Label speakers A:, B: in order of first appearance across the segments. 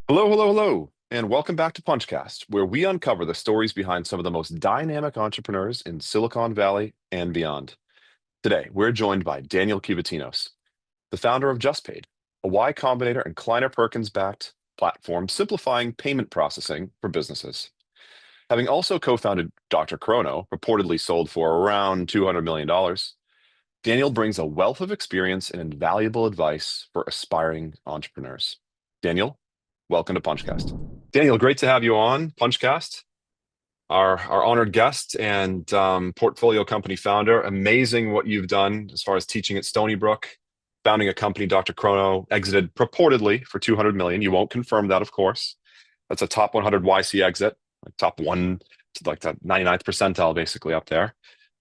A: Hello, hello, hello, and welcome back to Punchcast, where we uncover the stories behind some of the most dynamic entrepreneurs in Silicon Valley and beyond. Today, we're joined by Daniel Kivatinos, the founder of JustPaid, a Y Combinator and Kleiner Perkins backed platform simplifying payment processing for businesses. Having also co founded Dr. Chrono, reportedly sold for around $200 million, Daniel brings a wealth of experience and invaluable advice for aspiring entrepreneurs. Daniel, welcome to Punchcast. Daniel, great to have you on Punchcast, our honored guest and portfolio company founder. Amazing what you've done as far as teaching at Stony Brook, founding a company, Dr. Chrono, exited purportedly for 200 million. You won't confirm that, of course. That's a top 100 YC exit, like top one to like the 99th percentile, basically up there.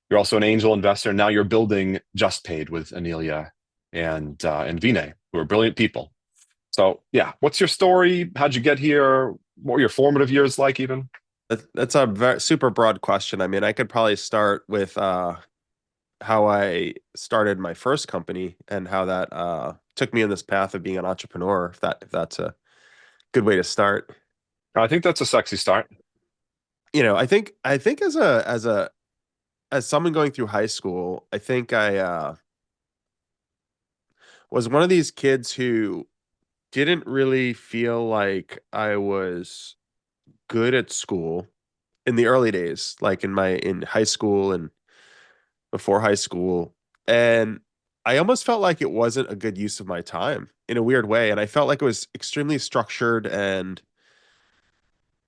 A: You're also an angel investor. Now you're building JustPaid with Analia and Vinay, who are brilliant people. So yeah, what's your story? How'd you get here? What were your formative years like even?
B: That's a very super broad question. I mean, I could probably start with how I started my first company and how that took me in this path of being an entrepreneur, if that's a good way to start.
A: I think that's a sexy start.
B: I think as someone going through high school, I think I was one of these kids who didn't really feel like I was good at school in the early days, like in high school and before high school. And I almost felt like it wasn't a good use of my time in a weird way. And I felt like it was extremely structured and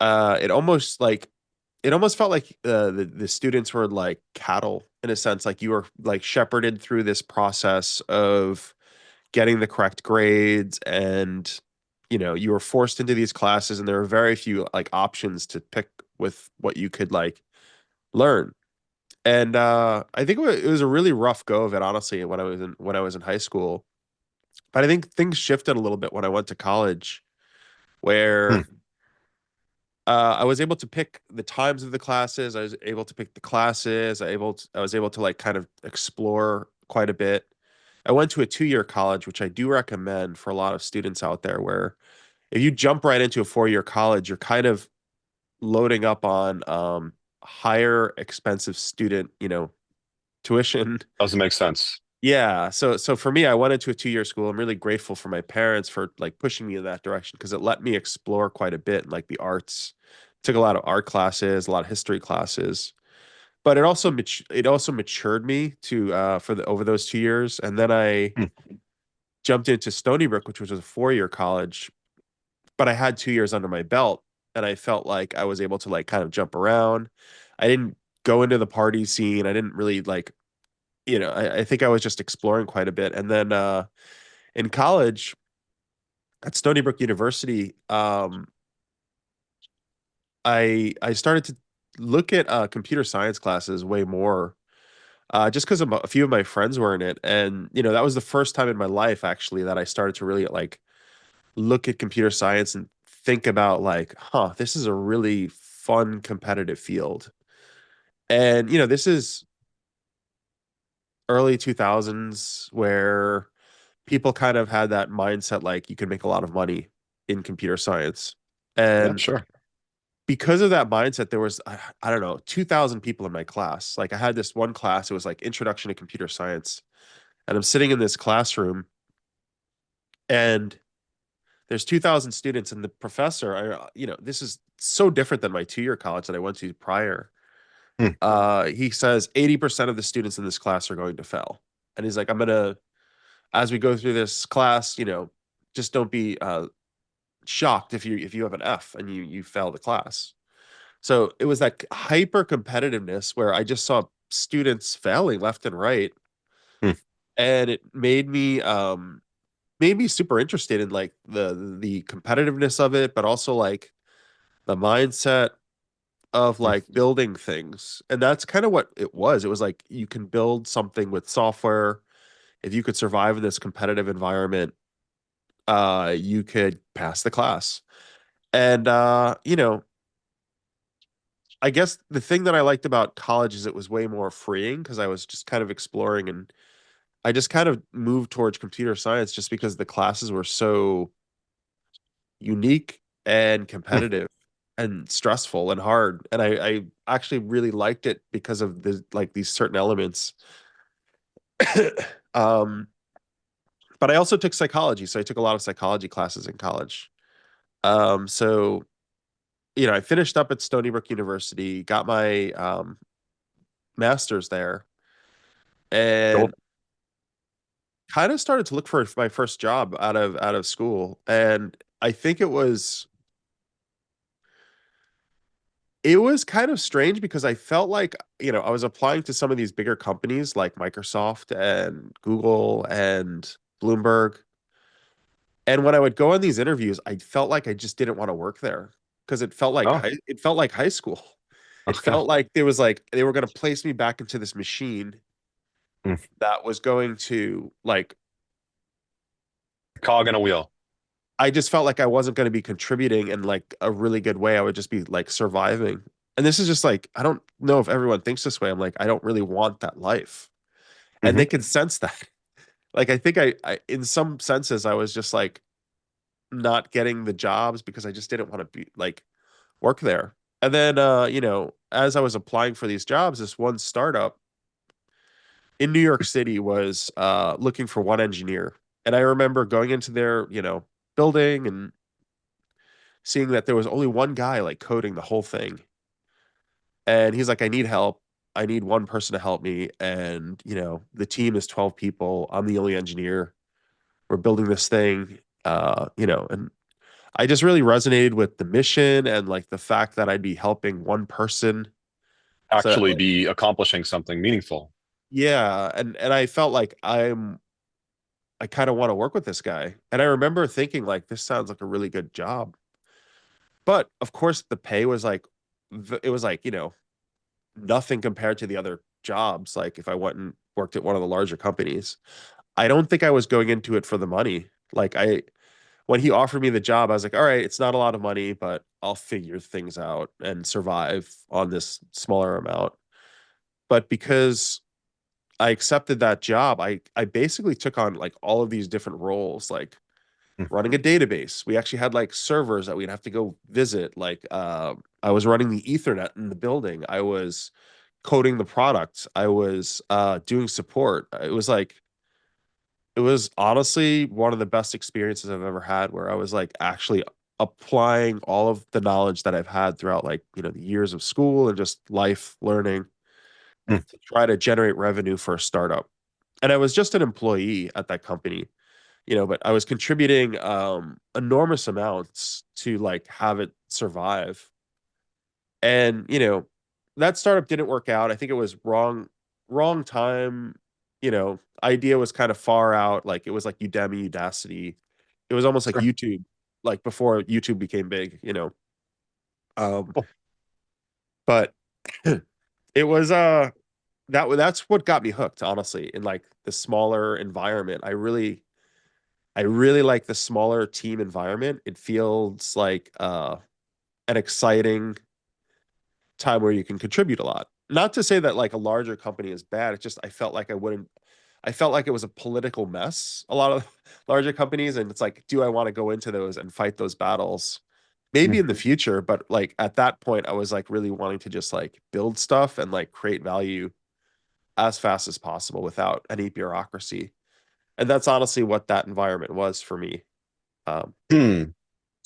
B: it almost felt like the students were like cattle in a sense, like you were like shepherded through this process of getting the correct grades and you were forced into these classes and there were very few like options to pick with what you could like learn. And I think it was a really rough go of it, honestly, when I was in high school. But I think things shifted a little bit when I went to college,
A: Hmm.
B: where I was able to pick the times of the classes. I was able to pick the classes. I was able to like kind of explore quite a bit. I went to a 2-year college, which I do recommend for a lot of students out there, where if you jump right into a 4-year college, you're kind of loading up on higher expensive student, tuition.
A: Doesn't make sense.
B: Yeah, so for me, I went into a 2-year school. I'm really grateful for my parents for like pushing me in that direction because it let me explore quite a bit, like the arts. Took a lot of art classes, a lot of history classes, but it also matured me to for the over those 2 years, and then I
A: Hmm.
B: jumped into Stony Brook, which was a 4-year college, but I had 2 years under my belt, and I felt like I was able to like kind of jump around. I didn't go into the party scene. I didn't really like I think I was just exploring quite a bit. And then in college at Stony Brook University, I started to look at computer science classes way more, just because a few of my friends were in it, and that was the first time in my life actually that I started to really like look at computer science and think about like, huh, this is a really fun competitive field. And this is early 2000s where people kind of had that mindset like you could make a lot of money in computer science.
A: Yeah,
B: And
A: sure.
B: because of that mindset, there was, I don't know, 2,000 people in my class. Like I had this one class, it was like Introduction to Computer Science. And I'm sitting in this classroom and there's 2,000 students, and the professor, this is so different than my 2-year college that I went to prior.
A: Hmm.
B: He says 80% of the students in this class are going to fail. And he's like, I'm going to, as we go through this class, just don't be shocked if you have an F and you fail the class. So it was that hyper competitiveness where I just saw students failing left and right,
A: Hmm.
B: and it made me super interested in like the competitiveness of it, but also like the mindset of
A: Hmm.
B: like building things. And that's kind of what it was. It was like you can build something with software. If you could survive in this competitive environment, you could pass the class. And I guess the thing that I liked about college is it was way more freeing because I was just kind of exploring, and I just kind of moved towards computer science just because the classes were so unique and
A: Hmm.
B: competitive and stressful and hard. And I actually really liked it because of the like these certain elements. um, but I also took psychology, so I took a lot of psychology classes in college. So I finished up at Stony Brook University, got my master's there, and
A: Cool.
B: kind of started to look for my first job out of school. And I think it was kind of strange because I felt like, I was applying to some of these bigger companies like Microsoft and Google and Bloomberg. And when I would go on these interviews, I felt like I just didn't want to work there because
A: Oh,
B: it felt like high school. It
A: okay.
B: felt like there was like they were going to place me back into this machine
A: Hmm.
B: that was going to like
A: Cog in a wheel.
B: I just felt like I wasn't going to be contributing in like a really good way. I would just be like surviving. And this is just like, I don't know if everyone thinks this way. I'm like, I don't really want that life. And
A: Hmm.
B: they can sense that. Like, I think in some senses, I was just like not getting the jobs because I just didn't want to be like work there. And then, as I was applying for these jobs, this one startup in New York City was looking for one engineer. And I remember going into their, building and seeing that there was only one guy like coding the whole thing. And he's like, I need help. I need one person to help me. And, the team is 12 people. I'm the only engineer. We're building this thing. And I just really resonated with the mission and like the fact that I'd be helping one person. So
A: Actually be accomplishing something meaningful.
B: yeah, and I felt like I kind of want to work with this guy. And I remember thinking like this sounds like a really good job. But of course the pay was like it was like, nothing compared to the other jobs. Like if I went and worked at one of the larger companies, I don't think I was going into it for the money. When he offered me the job, I was like, all right, it's not a lot of money, but I'll figure things out and survive on this smaller amount. But because I accepted that job, I basically took on like all of these different roles, like
A: Hmm.
B: running a database. We actually had like servers that we'd have to go visit. I was running the Ethernet in the building. I was coding the product. I was doing support. It was honestly one of the best experiences I've ever had where I was like actually applying all of the knowledge that I've had throughout like, the years of school and just life learning
A: Hmm.
B: to try to generate revenue for a startup. And I was just an employee at that company, but I was contributing enormous amounts to like have it survive. And, that startup didn't work out. I think it was wrong time. Idea was kind of far out. Like it was like Udemy, Udacity. It was almost like
A: Sure.
B: YouTube, like before YouTube became big. Um,
A: Cool.
B: but it was that's what got me hooked, honestly, in like the smaller environment. I really like the smaller team environment. It feels like an exciting time where you can contribute a lot. Not to say that like a larger company is bad. It's just I felt like it was a political mess, a lot of larger companies, and it's like, do I want to go into those and fight those battles? Maybe
A: Hmm.
B: in the future, but like at that point, I was like really wanting to just like build stuff and like create value as fast as possible without any bureaucracy. And that's honestly what that environment was for me. Um,
A: Hmm.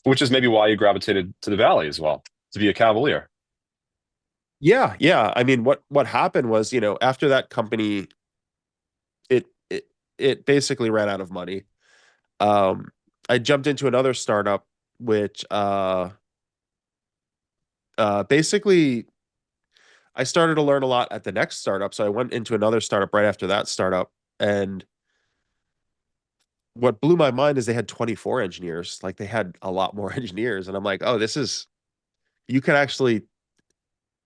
A: Which is maybe why you gravitated to the Valley as well, to be a Cavalier.
B: yeah, yeah. I mean, what happened was, after that company, it it it basically ran out of money. Um, I jumped into another startup, which basically I started to learn a lot at the next startup. So I went into another startup right after that startup, and what blew my mind is they had 24 engineers. Like they had a lot more engineers, and I'm like, oh, you can actually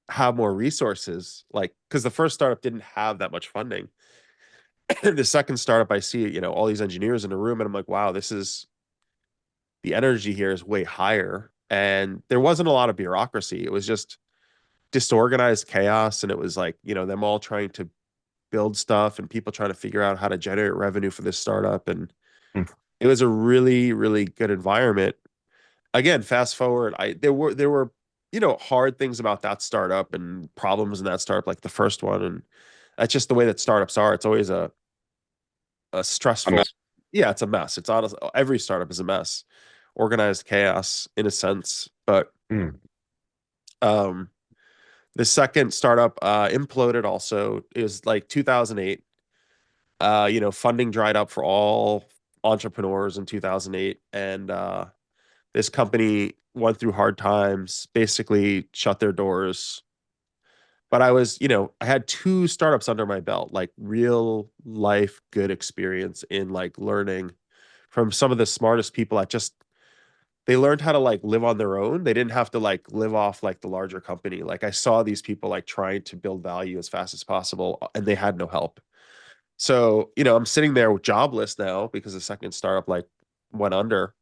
B: have more resources. Like because the first startup didn't have that much funding. The second startup, I see, all these engineers in a room, and I'm like, wow, the energy here is way higher. And there wasn't a lot of bureaucracy. It was just disorganized chaos. And it was like, them all trying to build stuff and people trying to figure out how to generate revenue for this startup. And
A: Hmm.
B: it was a really, really good environment. again, fast forward, there were hard things about that startup and problems in that startup, like the first one, and that's just the way that startups are. It's always a
A: A
B: stressful,
A: mess.
B: yeah, it's a mess. It's honest. Every startup is a mess, organized chaos in a sense. But
A: Mm.
B: um, the second startup imploded. Also, it was like 2008. Funding dried up for all entrepreneurs in 2008, and this company went through hard times, basically shut their doors. But I had two startups under my belt, like real life good experience in like learning from some of the smartest people at just they learned how to like live on their own. They didn't have to like live off like the larger company. Like I saw these people like trying to build value as fast as possible and they had no help. So, I'm sitting there jobless now because the second startup like went under.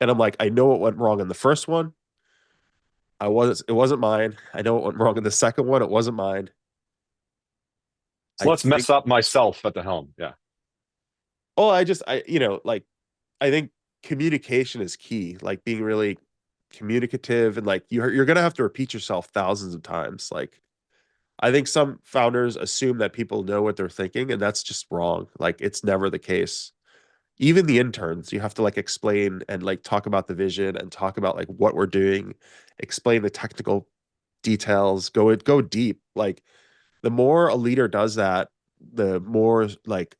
B: And I'm like, I know what went wrong in the first one. It wasn't mine. I know what went wrong in the second one. It wasn't mine.
A: So
B: I
A: let's
B: think
A: mess up myself at the helm. Yeah.
B: Oh, like I think communication is key. Like being really communicative and like you're gonna have to repeat yourself thousands of times. Like I think some founders assume that people know what they're thinking, and that's just wrong. Like it's never the case. Even the interns, you have to like explain and like talk about the vision and talk about like what we're doing, explain the technical details, go deep. Like the more a leader does that, the more like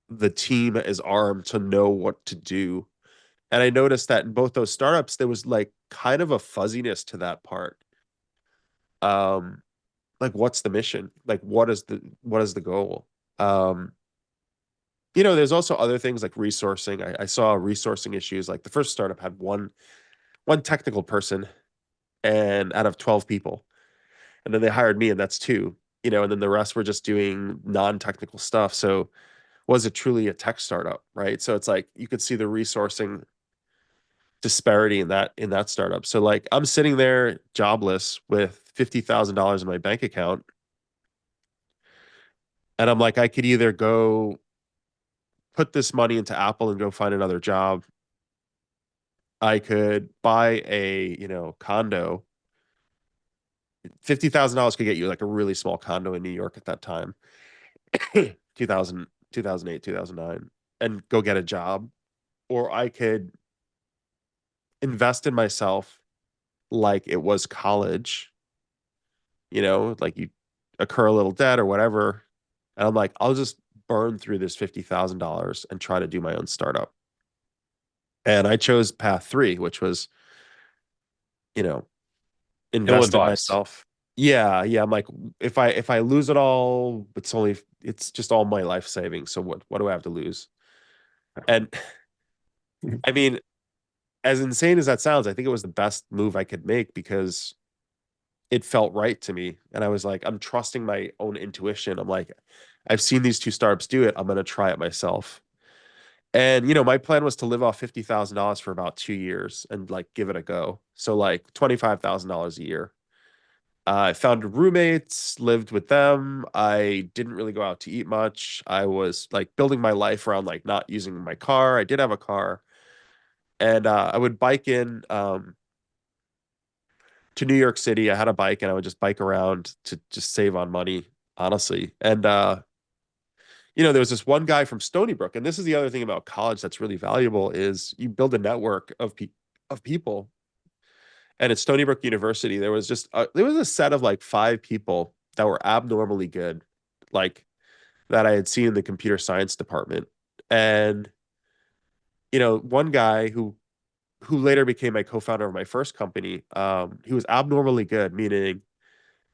B: the team is armed to know what to do. And I noticed that in both those startups, there was like kind of a fuzziness to that part. Um, like what's the mission? Like what is the goal? Um, there's also other things like resourcing. I saw resourcing issues. Like the first startup had one technical person and out of 12 people. And then they hired me and that's two, and then the rest were just doing non-technical stuff. So was it truly a tech startup, right? So it's like you could see the resourcing disparity in that startup. So like I'm sitting there jobless with $50,000 in my bank account, and I'm like, I could either go put this money into Apple and go find another job. I could buy a condo. $50,000 could get you like a really small condo in New York at that time, 2000, 2008, 2009, and go get a job, or I could invest in myself like it was college, like you occur a little debt or whatever. And I'm like, I'll just burn through this $50,000 and try to do my own startup. And I chose path three, which was, you know,
A: Ill
B: invest in
A: advised.
B: myself. Yeah, yeah. I'm like, if I lose it all, it's just all my life savings. So what do I have to lose? And I mean, as insane as that sounds, I think it was the best move I could make because it felt right to me. And I was like, I'm trusting my own intuition. I'm like, I've seen these two startups do it. I'm going to try it myself. And, my plan was to live off $50,000 for about 2 years and like give it a go. So, like $25,000 a year. I found roommates, lived with them. I didn't really go out to eat much. I was like building my life around like not using my car. I did have a car. And I would bike in to New York City. I had a bike and I would just bike around to just save on money, honestly. And there was this one guy from Stony Brook, and this is the other thing about college that's really valuable is you build a network of people. And at Stony Brook University, there was a set of like five people that were abnormally good, like that I had seen in the computer science department. And one guy who later became my co-founder of my first company, he was abnormally good, meaning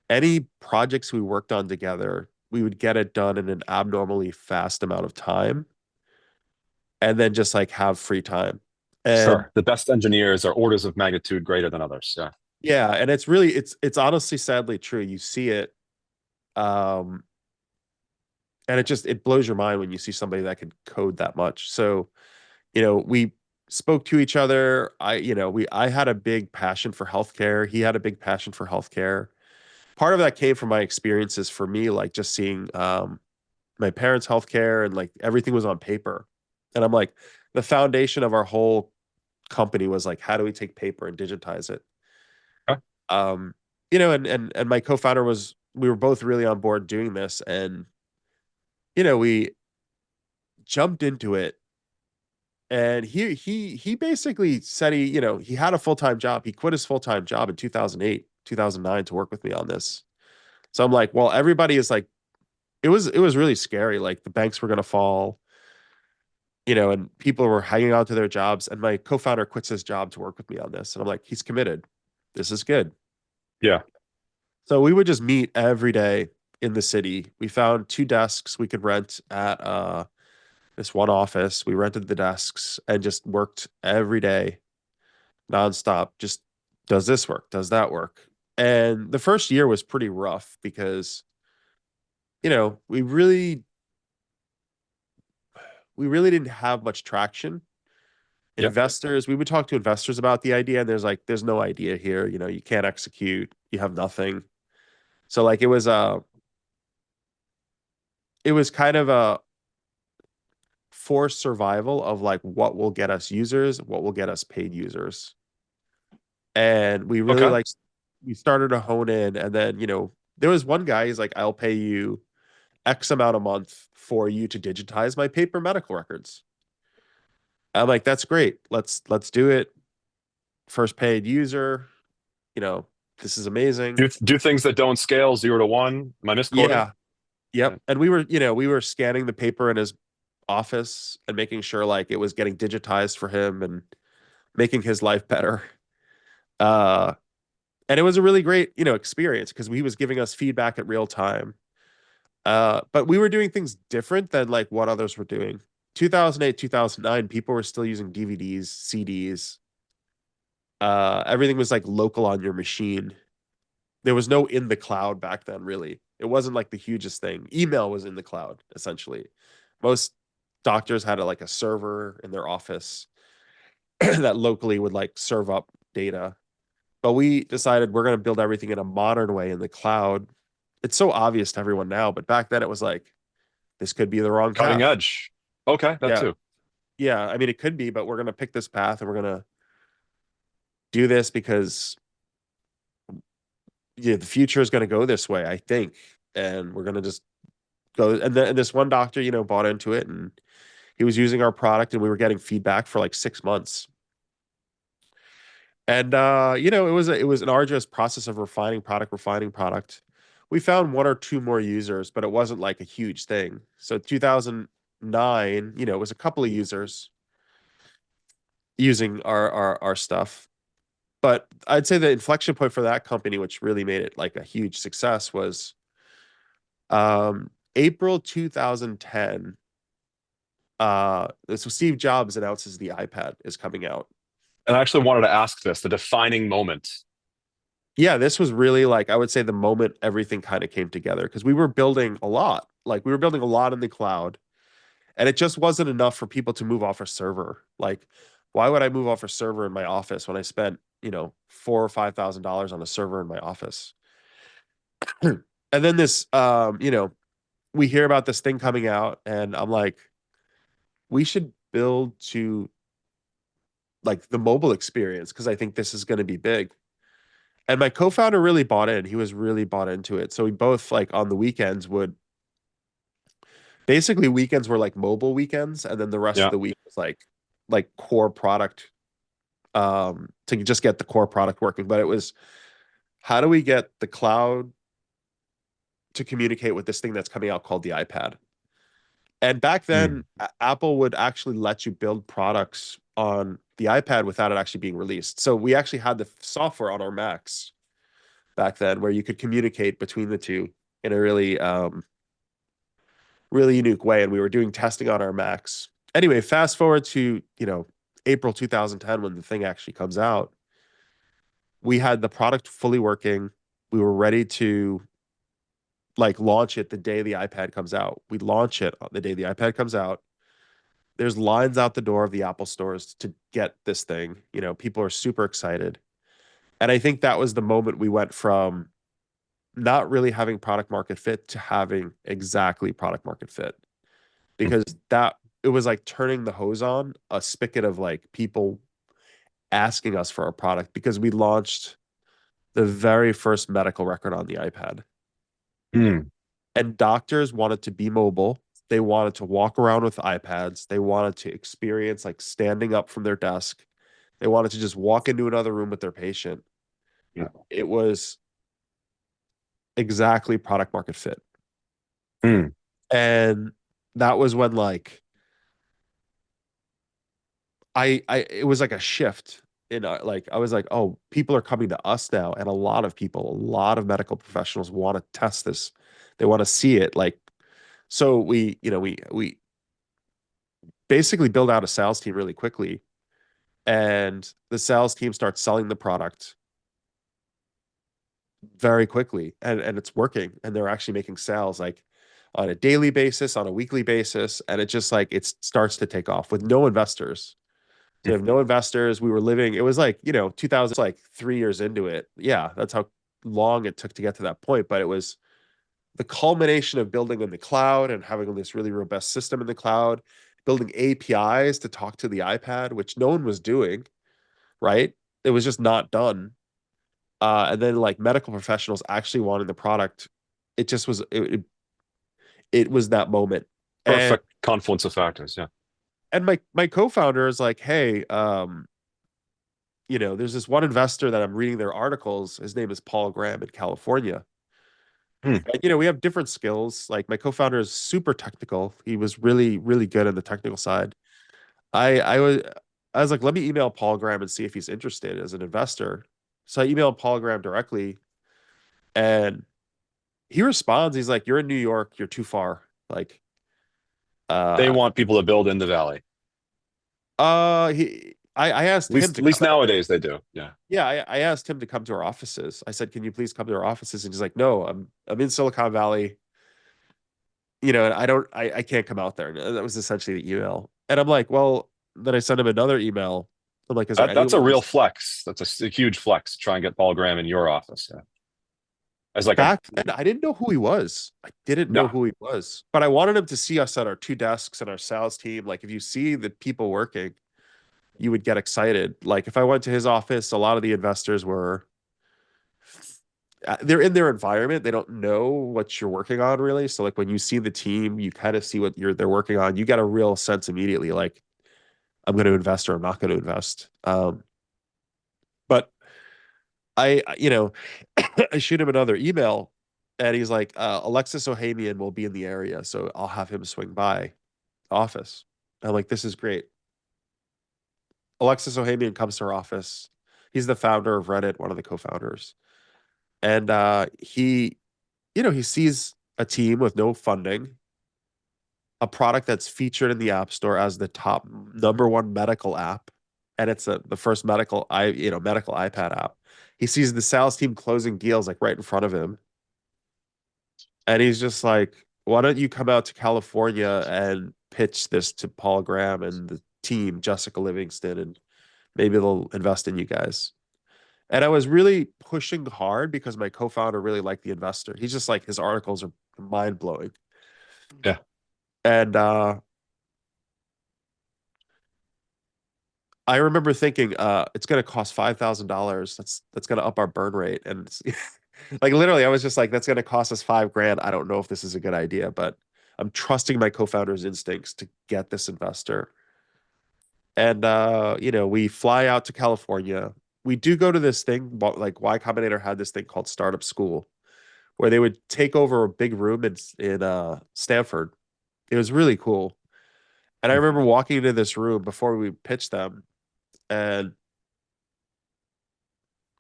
B: any projects we worked on together, we would get it done in an abnormally fast amount of time and then just like have free time. And
A: Sure. The best engineers are orders of magnitude greater than others. Yeah.
B: yeah, and it's honestly sadly true. You see it um and it blows your mind when you see somebody that could code that much. So, we spoke to each other. I had a big passion for healthcare. He had a big passion for healthcare. Part of that came from my experiences for me, like just seeing my parents' healthcare and like everything was on paper. And I'm like, the foundation of our whole company was like, how do we take paper and digitize it?
A: Okay.
B: Um, and my co-founder we were both really on board doing this, and we jumped into it. And he basically said he had a full-time job. He quit his full-time job in 2008, 2009 to work with me on this. So I'm like, well, everybody is like, it was really scary. Like the banks were gonna fall, and people were hanging on to their jobs. And my co-founder quits his job to work with me on this. And I'm like, he's committed. This is good.
A: Yeah.
B: So we would just meet every day in the city. We found two desks we could rent at this one office. We rented the desks and just worked every day nonstop. Just does this work? Does that work? And the first year was pretty rough because, we really didn't have much traction.
A: Yep.
B: Investors, we would talk to investors about the idea, and there's no idea here. You can't execute, you have nothing. So like it was kind of a forced survival of like what will get us users, what will get us paid users. And
A: Okay.
B: we started to hone in, and then, there was one guy, he's like, I'll pay you X amount a month for you to digitize my paper medical records. I'm like, that's great. Let's do it. First paid user, you know, this is amazing.
A: Do things that don't scale 0 to 1 minus quarter.
B: Yeah. Yep. And we were scanning the paper in his office and making sure like it was getting digitized for him and making his life better. Uh and it was a really great, experience because he was giving us feedback at real time. But we were doing things different than like what others were doing. 2008, 2009, people were still using DVDs, CDs. Everything was like local on your machine. There was no in the cloud back then, really. It wasn't like the hugest thing. Email was in the cloud, essentially. Most doctors had like a server in their office that locally would like serve up data. But we decided we're going to build everything in a modern way in the cloud. It's so obvious to everyone now, but back then it was like, this could be the wrong
A: Cutting
B: path.
A: edge. Okay, that
B: Yeah.
A: too.
B: Yeah. I mean, it could be, but we're going to pick this path and we're going to do this because the future is going to go this way, I think. And we're going to just go. And this one doctor, bought into it, and he was using our product, and we were getting feedback for like 6 months. And it was an arduous process of refining product. We found one or two more users, but it wasn't like a huge thing. So 2009, it was a couple of users using our stuff. But I'd say the inflection point for that company, which really made it like a huge success, was April 2010. So Steve Jobs announces the iPad is coming out.
A: And I actually wanted to ask this, the defining moment.
B: Yeah, this was really like, I would say, the moment everything kind of came together because we were building a lot. Like we were building a lot in the cloud, and it just wasn't enough for people to move off a server. Like, why would I move off a server in my office when I spent, $4,000 or $5,000 on a server in my office? And then we hear about this thing coming out, and I'm like, we should build to like the mobile experience because I think this is going to be big. And my co-founder really bought in. He was really bought into it. So we both like on the weekends would basically weekends were like mobile weekends, and then the rest of
A: Yeah.
B: the week was like core product to just get the core product working. But it was, how do we get the cloud to communicate with this thing that's coming out called the iPad? And back then,
A: Mm.
B: Apple would actually let you build products on the iPad without it actually being released. So we actually had the software on our Macs back then where you could communicate between the two in a really unique way. And we were doing testing on our Macs. Anyway, fast forward to, April 2010 when the thing actually comes out. We had the product fully working. We were ready to like launch it the day the iPad comes out. We launch it on the day the iPad comes out. There's lines out the door of the Apple stores to get this thing. People are super excited. And I think that was the moment we went from not really having product market fit to having exactly product market fit. Because that it was like turning the hose on a spigot of like people. asking us for our product because we launched the very first medical record on the iPad.
A: Mm.
B: And doctors wanted to be mobile. They wanted to walk around with iPads. They wanted to experience like standing up from their desk. They wanted to just walk into another room with their patient.
A: Yeah.
B: It was exactly product market fit.
A: Mm.
B: And that was when like I it was like a shift in like I was like, oh, people are coming to us now, and a lot of people, a lot of medical professionals want to test this. They want to see it. Like, so we basically build out a sales team really quickly, and the sales team starts selling the product very quickly, and it's working, and they're actually making sales like on a daily basis, on a weekly basis, and it just like it starts to take off with no investors. So we have no investors. We were living, it was like, 2000, like 3 years into it. Yeah, that's how long it took to get to that point. But it was the culmination of building in the cloud and having this really robust system in the cloud, building APIs to talk to the iPad, which no one was doing, right? It was just not done. And then like medical professionals actually wanting the product. It just was, it was that moment. And
A: Perfect confluence of factors. Yeah.
B: my co-founder is like, hey, there's this one investor that I'm reading their articles. His name is Paul Graham in California.
A: Mm.
B: And, we have different skills. Like my co-founder is super technical. He was really, really good on the technical side. I was like, let me email Paul Graham and see if he's interested as an investor. So I emailed Paul Graham directly, and he responds. He's like, "You're in New York. You're too far." Like,
A: They
B: uh,
A: want people to build in the valley.
B: I asked
A: At
B: him
A: least,
B: to
A: at least
B: come.
A: nowadays they do. Yeah.
B: Yeah, I asked him to come to our offices. I said, "Can you please come to our offices?" And he's like, "No, I'm in Silicon Valley. And I can't come out there." And that was essentially the email. And I'm like, well, then I sent him another email. I'm like, is there
A: That's a
B: anyone
A: real flex. That's a huge flex to try and get Paul Graham in your office. Yeah. As like a
B: back then? I didn't know who he was. I didn't know
A: no.
B: who he was, but I wanted him to see us at our two desks and our sales team. Like, if you see the people working, you would get excited. Like, if I went to his office, a lot of the investors were they're in their environment. They don't know what you're working on really. So like when you see the team, you kind of see what they're working on. You get a real sense immediately, like I'm going to invest or I'm not going to invest. But I I shoot him another email, and he's like, Alexis Ohanian will be in the area, so I'll have him swing by the office. I'm like, this is great. Alexis Ohanian comes to our office. He's the founder of Reddit, one of the co-founders. And he sees a team with no funding, a product that's featured in the App Store as the top number one medical app, and it's the first medical iPad app. He sees the sales team closing deals like right in front of him, and he's just like, "Why don't you come out to California and pitch this to Paul Graham and the team, Jessica Livingston, and maybe they'll invest in you guys." And I was really pushing hard because my co-founder really liked the investor. He's just like his articles are mind blowing.
A: Yeah.
B: And I remember thinking, it's gonna cost $5,000. That's gonna up our burn rate. And like literally, I was just like, that's gonna cost us 5 grand. I don't know if this is a good idea, but I'm trusting my co-founder's instincts to get this investor. And we fly out to California. We do go to this thing, like Y Combinator had this thing called Startup School, where they would take over a big room in Stanford. It was really cool. And I remember walking into this room before we pitched them, and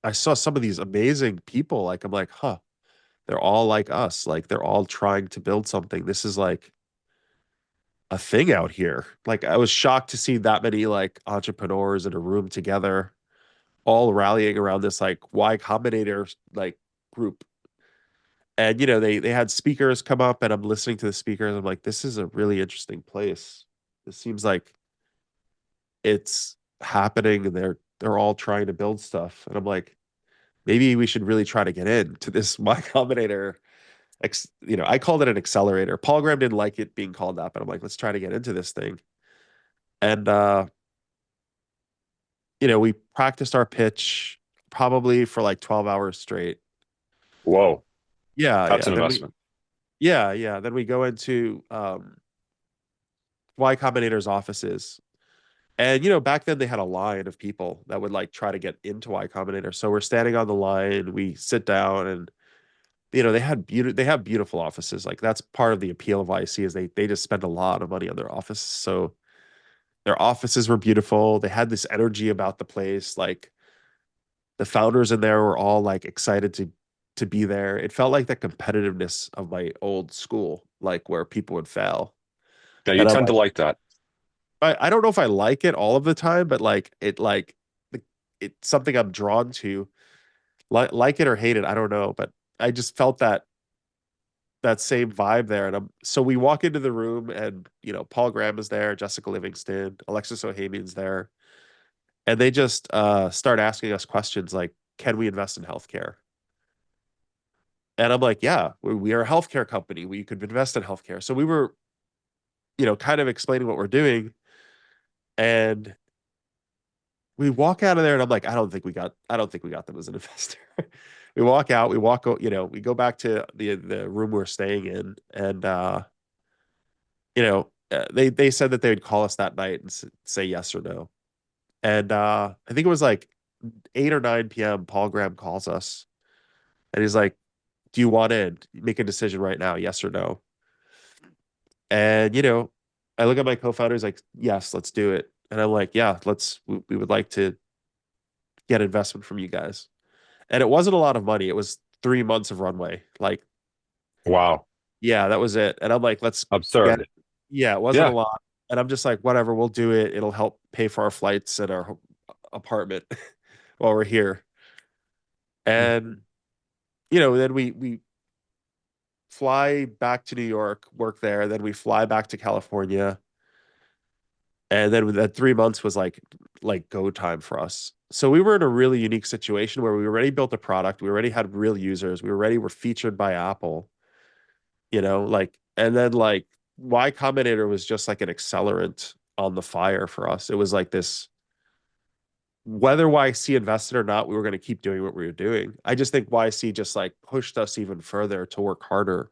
B: I saw some of these amazing people. Like, I'm like, huh, they're all like us. Like, they're all trying to build something. This is like a thing out here. Like, I was shocked to see that many like entrepreneurs in a room together, all rallying around this like Y Combinator like group. And they had speakers come up, and I'm listening to the speakers. I'm like, this is a really interesting place. This seems like it's happening, and they're all trying to build stuff. And I'm like, maybe we should really try to get into this Y Combinator. I called it an accelerator. Paul Graham didn't like it being called that, but I'm like, let's try to get into this thing. And we practiced our pitch probably for like 12 hours straight.
A: Whoa,
B: Yeah,
A: that's
B: yeah.
A: an investment.
B: Then we go into Y Combinator's offices. And back then they had a line of people that would like try to get into Y Combinator. So we're standing on the line, we sit down, and they have beautiful offices. Like that's part of the appeal of YC is they just spend a lot of money on their office. So their offices were beautiful. They had this energy about the place. Like the founders in there were all like excited to be there. It felt like the competitiveness of my old school, like where people would fail.
A: Yeah, you
B: And I'm
A: tend to
B: like,
A: like that.
B: I don't know if I like it all of the time, but it's something I'm drawn to. Like it or hate it, I don't know, but I just felt that same vibe there. And so we walk into the room and Paul Graham is there, Jessica Livingston, Alexis Ohanian's there, and they just start asking us questions like, can we invest in healthcare? And I'm like, yeah, we are a healthcare company. We could invest in healthcare. So we were, kind of explaining what we're doing. And we walk out of there and I'm like, I don't think we got them as an investor. We walk out, we go back to the room we're staying in. And, they said that they would call us that night and say yes or no. And I think it was like 8 or 9 p.m. Paul Graham calls us and he's like, do you want in? Make a decision right now, yes or no. And I look at my co-founders like, yes, let's do it. And I'm like, yeah, we would like to get investment from you guys. And it wasn't a lot of money. It was 3 months of runway. Like,
A: Wow,
B: yeah, that was it. And I'm like, let's get
A: absurd.
B: it. Yeah, it wasn't a
A: Yeah.
B: lot. And I'm just like, whatever, we'll do it. It'll help pay for our flights and our apartment while we're here. And then we fly back to New York, work there, then we fly back to California. And then that 3 months was like go time for us. So we were in a really unique situation where we already built a product, we already had real users, were featured by Apple, and then like Y Combinator was just like an accelerant on the fire for us. It was like this, whether YC invested or not, we were going to keep doing what we were doing. I just think YC just like pushed us even further to work harder.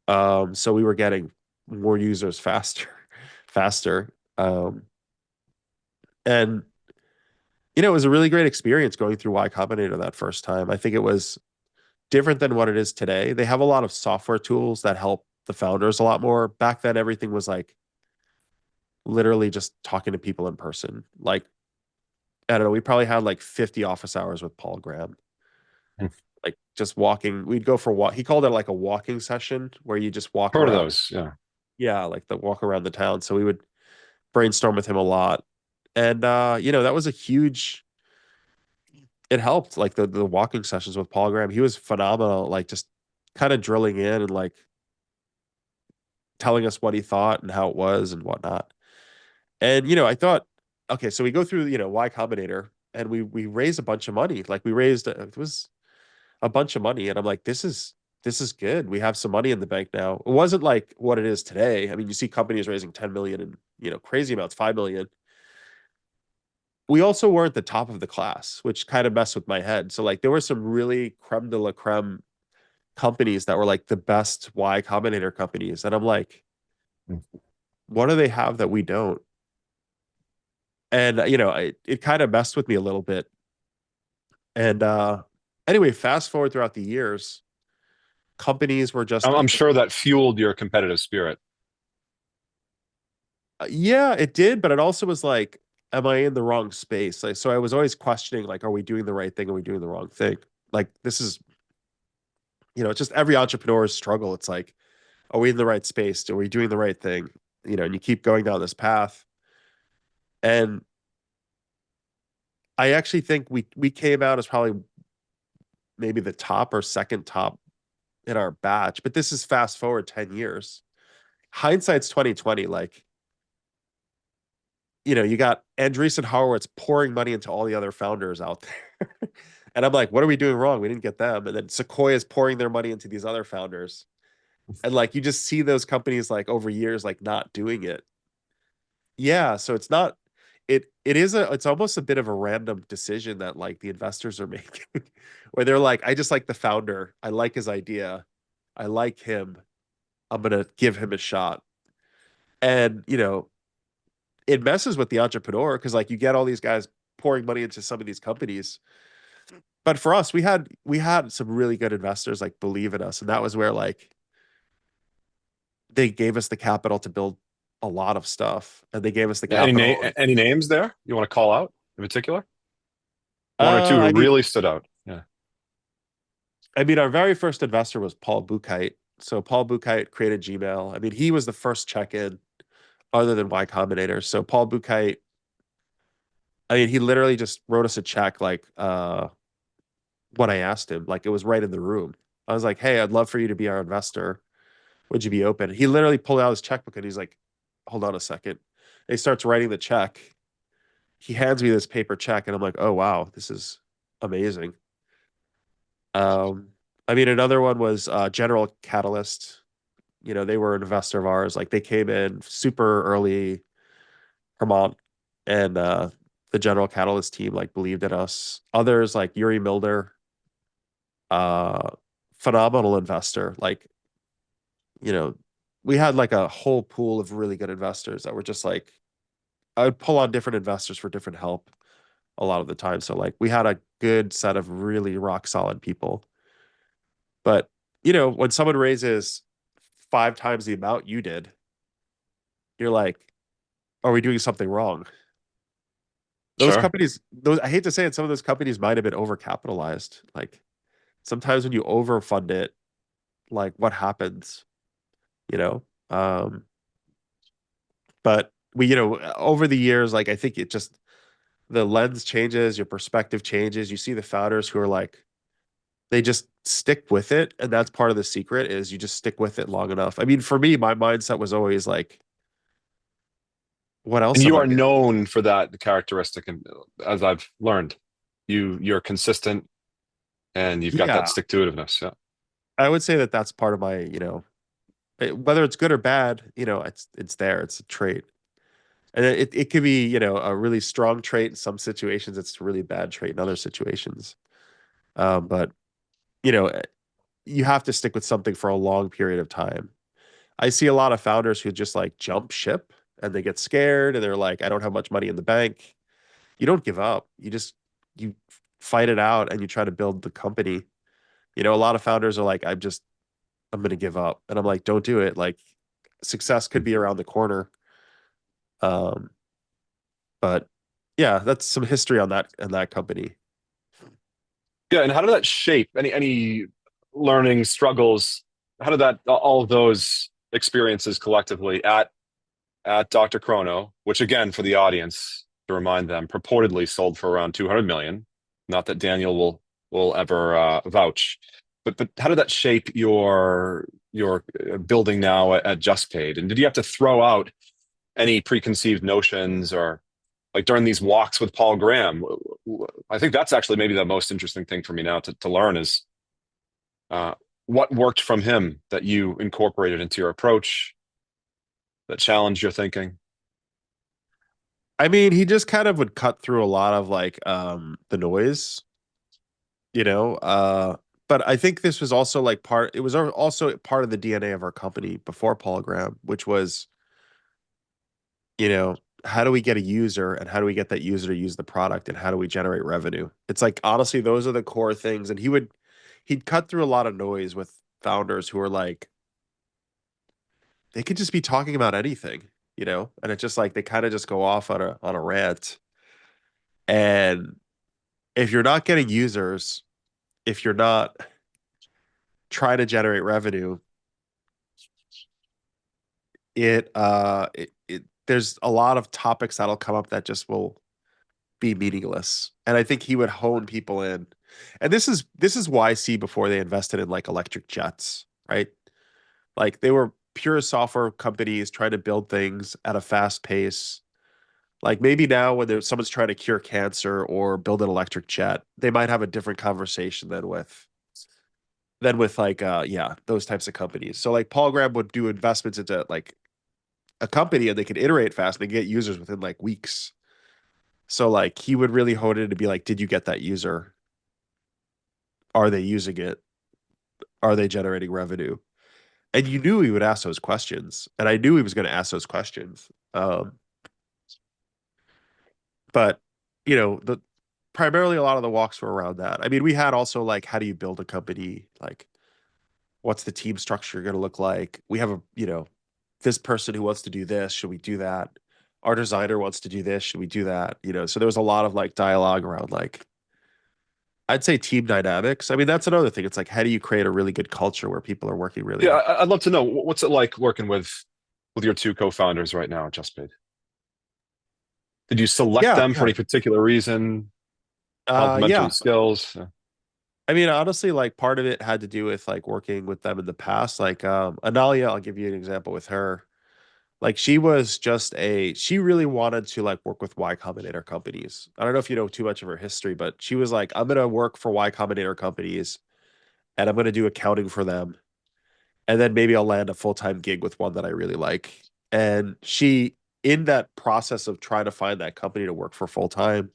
B: So we were getting more users faster, faster. And it was a really great experience going through Y Combinator that first time. I think it was different than what it is today. They have a lot of software tools that help the founders a lot more. Back then, everything was like literally just talking to people in person. Like, I don't know, we probably had like 50 office hours with Paul Graham. Like just walking, we'd go for walk. He called it like a walking session where you just walk
A: Heard of
B: around.
A: those? Yeah.
B: Yeah, like the walk around the town. So we would brainstorm with him a lot. And that was a huge it helped like the walking sessions with Paul Graham. He was phenomenal, like just kind of drilling in and like telling us what he thought and how it was and whatnot. And I thought, okay, so we go through Y Combinator and we raised a bunch of money. Like we raised it was a bunch of money, and I'm like, this is good. We have some money in the bank now. It wasn't like what it is today. I mean, you see companies raising 10 million and crazy amounts, 5 million. We also weren't the top of the class, which kind of messed with my head. So like there were some really creme de la creme companies that were like the best Y Combinator companies. And I'm like, what do they have that we don't? And it kind of messed with me a little bit. And anyway, fast forward throughout the years, companies were just
A: I'm sure that fueled your competitive spirit.
B: yeah, it did, but it also was like, am I in the wrong space? Like, so I was always questioning, like, are we doing the right thing? Are we doing the wrong thing? Like, this is, it's just every entrepreneur's struggle. It's like, are we in the right space? Are we doing the right thing? And you keep going down this path. And I actually think we came out as probably maybe the top or second top in our batch, but this is fast forward 10 years. Hindsight's 2020. Like, you got Andreessen Horowitz pouring money into all the other founders out there. And I'm like, what are we doing wrong? We didn't get them. And then Sequoia is pouring their money into these other founders. And like you just see those companies like over years like not doing it. Yeah, so it's almost a bit of a random decision that like the investors are making, where they're like, I just like the founder, I like his idea, I like him, I'm gonna give him a shot. And it messes with the entrepreneur because like you get all these guys pouring money into some of these companies. But for us, we had some really good investors like believe in us, and that was where like they gave us the capital to build a lot of stuff, and they gave us the
A: Yeah,
B: capital.
A: any names there you want to call out in particular? One or two who
B: I mean,
A: really stood out. Yeah,
B: our very first investor was Paul Buchheit. So Paul Buchheit created Gmail. I mean, he was the first check-in other than Y Combinator. So Paul Buchheit, I mean, he literally just wrote us a check like when I asked him, like it was right in the room. I was like, "Hey, I'd love for you to be our investor. Would you be open?" He literally pulled out his checkbook and he's like, "Hold on a second." And he starts writing the check. He hands me this paper check, and I'm like, "Oh wow, this is amazing." Um, another one was General Catalyst. They were an investor of ours. Like they came in super early, Hermont and the General Catalyst team like believed in us. Others like Yuri Milder, uh, phenomenal investor. Like, you know, we had like a whole pool of really good investors that were just like I would pull on different investors for different help a lot of the time. So like we had a good set of really rock solid people. But when someone raises 5 times the amount you did, you're like, are we doing something wrong? Those
A: sure.
B: companies, those I hate to say it, some of those companies might have been overcapitalized. Like sometimes when you overfund it, like what happens, you know? Um, but over the years, like I think it just the lens changes, your perspective changes. You see the founders who are like, they just stick with it. And that's part of the secret is you just stick with it long enough. I mean, for me, my mindset was always like, what
A: And
B: else am
A: you
B: I
A: are
B: gonna
A: known for that characteristic, and as I've learned, you're consistent and you've got that
B: Yeah,
A: stick to itiveness. Yeah,
B: I would say that that's part of my, whether it's good or bad, it's there. It's a trait. And it could be, a really strong trait in some situations. It's a really bad trait in other situations. But you know, eh, you have to stick with something for a long period of time. I see a lot of founders who just like jump ship and they get scared and they're like, I don't have much money in the bank. You don't give up. You fight it out and you try to build the company. A lot of founders are like, I'm gonna give up. And I'm like, don't do it. Like success could be around the corner. Um, but yeah, that's some history on that company.
A: yeah. And how did that shape any learning struggles? How did that all of those experiences collectively at Dr. Chrono, which again for the audience to remind them, purportedly sold for around 200 million. Not that Daniel will ever vouch, but how did that shape your building now at JustPaid? And did you have to throw out any preconceived notions or like during these walks with Paul Graham? I think that's actually maybe the most interesting thing for me now to learn is uh, what worked from him that you incorporated into your approach that challenged your thinking.
B: He just kind of would cut through a lot of like the noise, you know. But I think this was also like it was also part of the DNA of our company before Paul Graham, which was, you know, how do we get a user and how do we get that user to use the product and how do we generate revenue? It's like honestly, those are the core things. And he'd cut through a lot of noise with founders who are like, they could just be talking about anything, and it's just like they kind of just go off on a rant. And if you're not getting users, if you're not trying to generate revenue, there's a lot of topics that'll come up that just will be meaningless. And I think he would hone people in. And this is YC before they invested in like electric jets, right? Like they were pure software companies trying to build things at a fast pace. Like maybe now when someone's trying to cure cancer or build an electric jet, they might have a different conversation than with like yeah, those types of companies. So like Paul Graham would do investments into like a company and they could iterate fast and they get users within like weeks. So like he would really hone in to be like, did you get that user? Are they using it? Are they generating revenue? And you knew he would ask those questions, and I knew he was going to ask those questions. But the primarily a lot of the walks were around that. I mean, we had also like, how do you build a company? Like, what's the team structure going to look like? We have this person who wants to do this. Should we do that? Our designer wants to do this. Should we do that? So there was a lot of like dialogue around like, I'd say team dynamics. I mean, that's another thing. It's like, how do you create a really good culture where people are working really
A: Yeah,
B: hard?
A: I'd love to know what's it like working with your two co-founders right now at JustPaid. Did you select
B: Yeah,
A: them for
B: yeah.
A: any particular reason? Complementary
B: Yeah.
A: skills?
B: I mean, honestly, like part of it had to do with like working with them in the past. Like Analia, I'll give you an example with her. Like she really wanted to like work with Y Combinator companies. I don't know if you know too much of her history, but she was like, I'm gonna work for Y Combinator companies and I'm gonna do accounting for them. And then maybe I'll land a full-time gig with one that I really like. And she, in that process of trying to find that company to work for full time,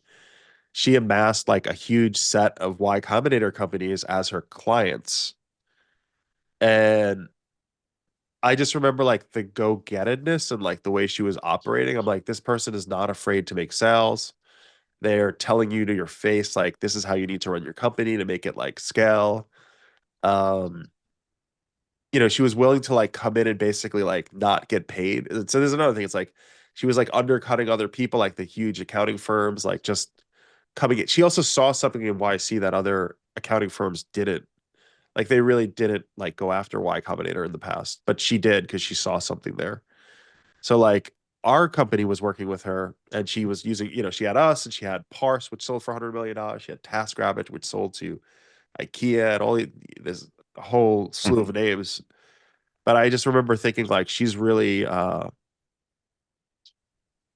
B: she amassed like a huge set of Y Combinator companies as her clients. And I just remember like the go-gettedness and like the way she was operating. I'm like, this person is not afraid to make sales. They're telling you to your face, like, this is how you need to run your company to make it like scale. Um, she was willing to like come in and basically like not get paid. So there's another thing. It's like she was like undercutting other people, like the huge accounting firms, like just coming in. She also saw something in YC that other accounting firms didn't. Like they really didn't like go after Y Combinator in the past, but she did because she saw something there. So like our company was working with her and she was using, she had us and she had Parse, which sold for $100 million. She had TaskRabbit, which sold to IKEA and there's a whole slew
A: Mhm.
B: of names. But I just remember thinking like she's really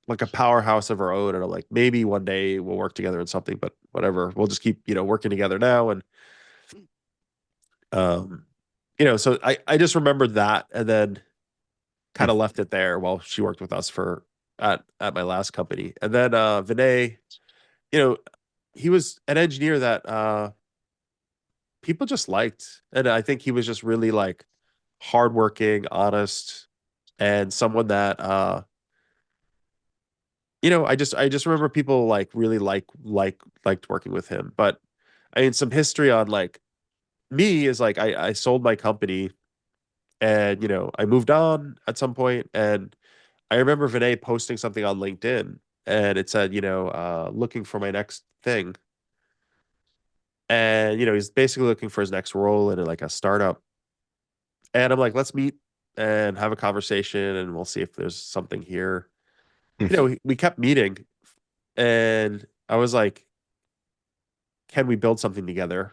B: like a powerhouse of her own. And I'm like, maybe one day we'll work together in something, but whatever. We'll just keep, working together now. And um, so I just remembered that and then kind of left it there while she worked with us for at my last company. And then Vinay, you know, he was an engineer that people just liked. And I think he was just really like hardworking, honest, and someone that I just remember people like really liked working with him. But I mean some history on like me is like I sold my company and I moved on at some point and I remember Vinay posting something on LinkedIn and it said, looking for my next thing. And he's basically looking for his next role in like a startup. And I'm like, let's meet and have a conversation and we'll see if there's something here. We kept meeting and I was like, can we build something together?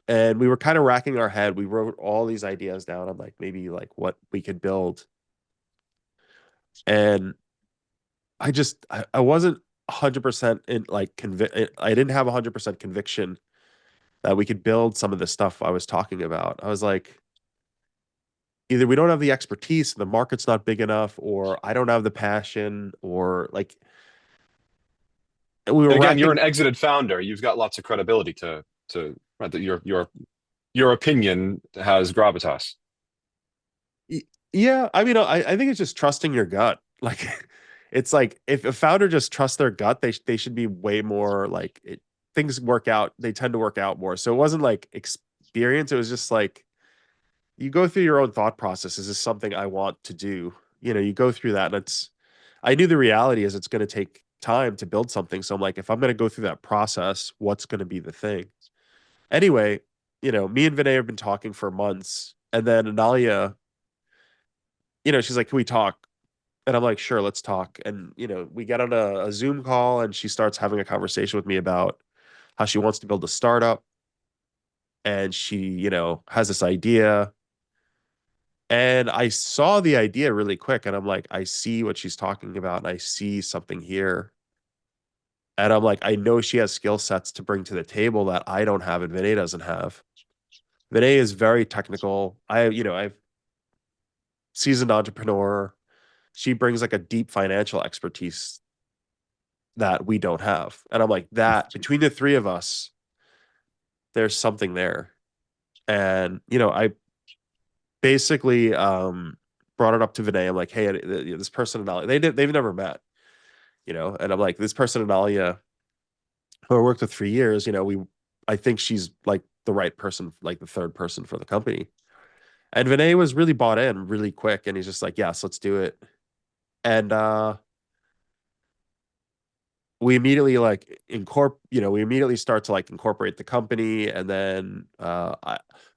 B: And we were kind of racking our head. We wrote all these ideas down on like maybe like what we could build. And I wasn't 100% in like I didn't have 100% conviction that we could build some of the stuff I was talking about. I was like, either we don't have the expertise, the market's not big enough, or I don't have the passion, or like we were
A: And again, you're
B: racking.
A: an exited founder. You've got lots of credibility to right, that your opinion has gravitas.
B: Yeah, I mean, I think it's just trusting your gut. Like, it's like if a founder just trusts their gut, they should be way more like things work out. They tend to work out more. So it wasn't like experience. It was just like you go through your own thought process. Is this something I want to do? You go through that, and I knew the reality is it's going to take time to build something. So I'm like, if I'm going to go through that process, what's going to be the thing? Anyway, me and Vinay have been talking for months, and then Analia, she's like, can we talk? And I'm like, sure, let's talk. And, we get on a Zoom call and she starts having a conversation with me about how she wants to build a startup. And she, has this idea. And I saw the idea really quick. And I'm like, I see what she's talking about. And I see something here. And I'm like, I know she has skill sets to bring to the table that I don't have and Vinay doesn't have. Vinay is very technical. I've seasoned entrepreneur. She brings like a deep financial expertise that we don't have. And I'm like, that between the three of us, there's something there. And, I basically brought it up to Vinay. I'm like, hey, this person and Alia, they've never met, and I'm like, this person and Alia, who I worked with for years, I think she's like the right person, like the third person for the company. And Vinay was really bought in really quick, and he's just like, yes, let's do it. And we immediately we immediately start to like incorporate the company. And then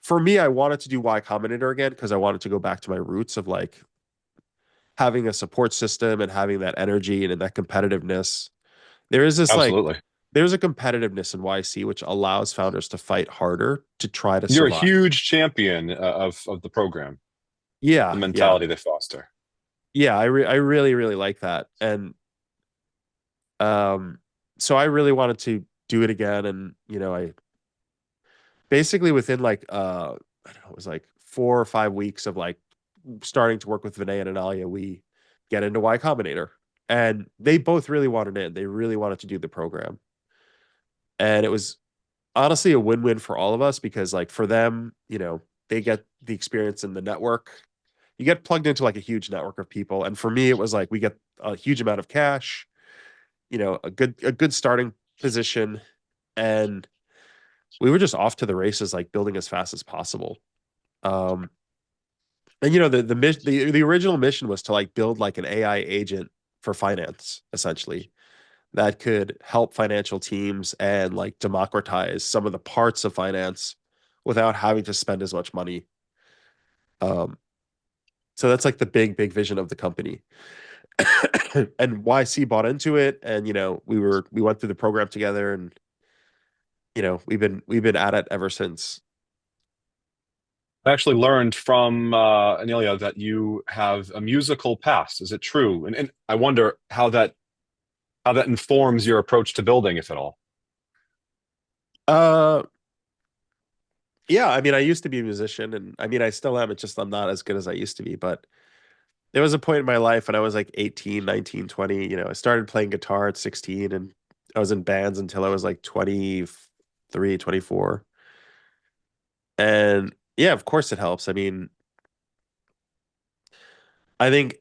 B: for me, I wanted to do Y Combinator again because I wanted to go back to my roots of like having a support system and having that energy and that competitiveness. There is this like
A: Absolutely.
B: there's a competitiveness in YC which allows founders to fight harder to try to
A: You're a
B: survive.
A: huge champion of the program, the
B: Yeah, yeah.
A: mentality they foster.
B: Yeah, I really really like that. And um so I really wanted to do it again. And I basically within like I don't know, it was like 4 or 5 weeks of like starting to work with Vinay and Analia, we get into Y Combinator. And they both really wanted in. They really wanted to do the program. And it was honestly a win-win for all of us because like for them, they get the experience in the network. You get plugged into like a huge network of people. And for me, it was like we get a huge amount of cash, a good starting position. And we were just off to the races, like building as fast as possible. Um, and the original mission was to like build like an AI agent for finance, essentially, that could help financial teams and like democratize some of the parts of finance without having to spend as much money. Um, so that's like the big vision of the company. And YC bought into it, and we went through the program together, and we've been at it ever since.
A: I actually learned from Anelia that you have a musical past. Is it true? And I wonder how that informs your approach to building, if at all.
B: Uh yeah, I mean I used to be a musician, and I mean I still am. It's just I'm not as good as I used to be. But there was a point in my life when I was like 18, 19, 20. I started playing guitar at 16, and I was in bands until I was like 23, 24. And yeah, of course it helps. I mean, I think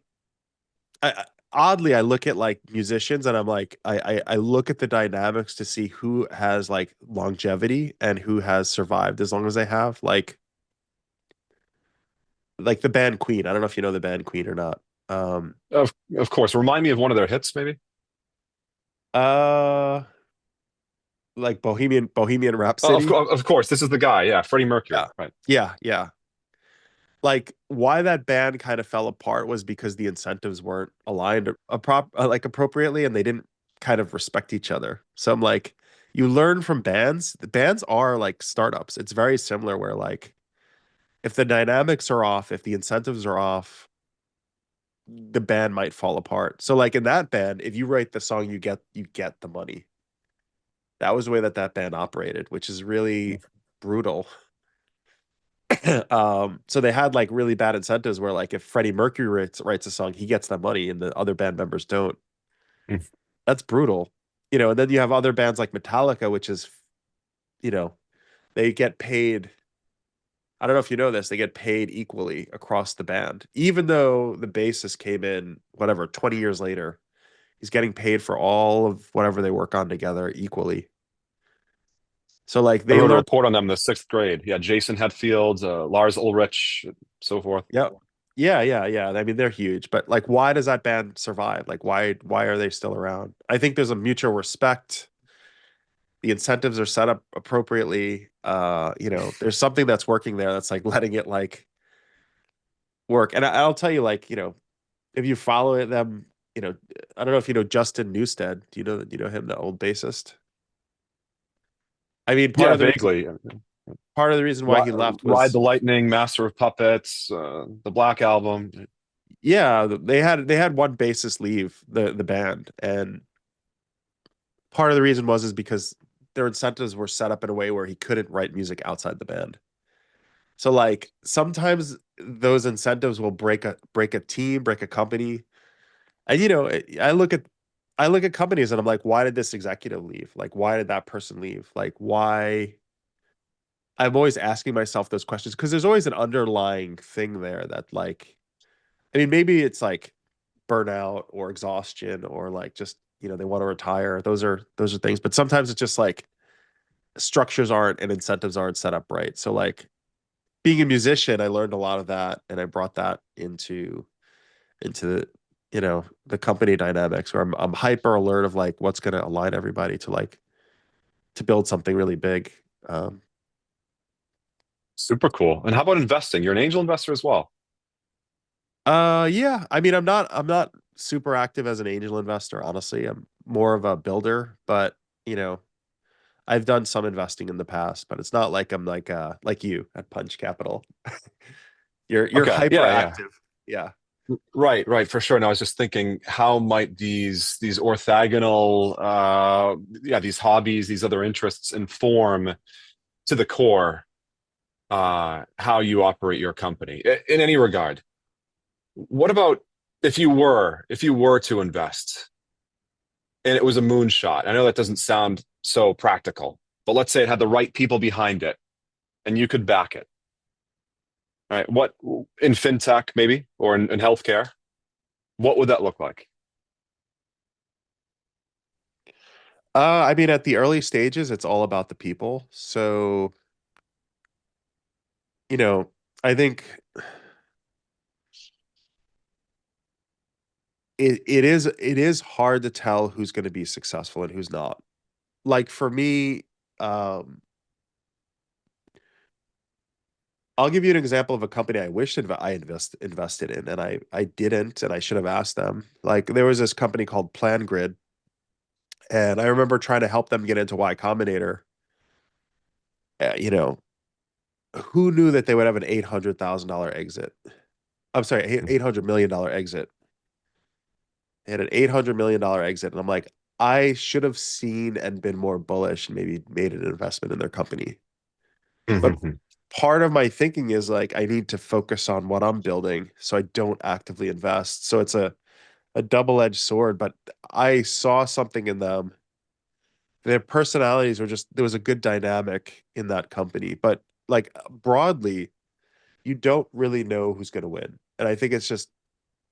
B: oddly I look at like musicians and I'm like I look at the dynamics to see who has like longevity and who has survived as long as they have. Like the band Queen. I don't know if you know the band Queen or not. Um
A: Of course. Remind me of one of their hits, maybe.
B: uh like Bohemian Rhapsody.
A: Of course. This is the guy. Yeah, Freddie Mercury.
B: Yeah.
A: Right.
B: Yeah, yeah. Like why that band kind of fell apart was because the incentives weren't aligned like appropriately, and they didn't kind of respect each other. So I'm like, you learn from bands. The bands are like startups. It's very similar where like if the dynamics are off, if the incentives are off, the band might fall apart. So like in that band, if you write the song, you get the money. That was the way that band operated, which is really brutal. So they had like really bad incentives where like if Freddie Mercury writes a song, he gets that money and the other band members don't.
A: Mm.
B: That's brutal. And then you have other bands like Metallica, which is, you know, they get paid. I don't know if you know this, they get paid equally across the band. Even though the bassist came in, whatever, 20 years later, he's getting paid for all of whatever they work on together equally. So like
A: I
B: they
A: wrote a
B: learn.
A: report on them in the sixth grade. Yeah, Jason Hetfield, Lars Ulrich, so forth.
B: Yeah. Yeah, yeah, yeah. I mean, they're huge, but like, why does that band survive? Like, why are they still around? I think there's a mutual respect. The incentives are set up appropriately. There's something that's working there that's like letting it like work. And I'll tell you, like, if you follow them, I don't know if you know Justin Newstead. Do you know him, the old bassist? I mean, part
A: Yeah,
B: of the reason
A: vaguely.
B: part of the reason why he left
A: Ride the
B: was,
A: Lightning, Master of Puppets, the Black Album.
B: yeah, they had one bassist leave the band. And part of the reason was is because their incentives were set up in a way where he couldn't write music outside the band. So like sometimes those incentives will break a team, break a company. And I look at I look at companies and I'm like, why did this executive leave? Like, why did that person leave? Like, why? I'm always asking myself those questions because there's always an underlying thing there that, like, I mean, maybe it's like burnout or exhaustion or like just, they want to retire. Those are things, but sometimes it's just like structures aren't and incentives aren't set up right. So like being a musician, I learned a lot of that and I brought that into the company dynamics where I'm hyper alert of like what's going to align everybody to like to build something really big. Um,
A: Super cool. And how about investing? You're an angel investor as well.
B: yeah, I mean, I'm not super active as an angel investor, honestly. I'm more of a builder, but you know, I've done some investing in the past, but it's not like I'm like you at Punch Capital. You're
A: Okay.
B: hyper
A: Yeah, yeah.
B: active. Yeah.
A: Right, right, for sure. And I was just thinking, how might these orthogonal, yeah, these hobbies, these other interests inform to the core how you operate your company in any regard? What about if you were to invest and it was a moonshot? I know that doesn't sound so practical, but let's say it had the right people behind it and you could back it. All right, what in fintech maybe or in healthcare? What would that look like?
B: I mean, at the early stages, it's all about the people. So, you know, I think it is hard to tell who's going to be successful and who's not. Like for me, um, I'll give you an example of a company I wished I invested in, and I didn't, and I should have asked them. Like there was this company called PlanGrid, and I remember trying to help them get into Y Combinator. You know, who knew that they would have an $800,000 exit? I'm sorry, $800 million exit. They had an $800 million exit, and I'm like, I should have seen and been more bullish and maybe made an investment in their company. But
A: Mhm.
B: part of my thinking is like I need to focus on what I'm building so I don't actively invest. So it's a double-edged sword, but I saw something in them. Their personalities were just there was a good dynamic in that company, but like broadly, you don't really know who's going to win. And I think it's just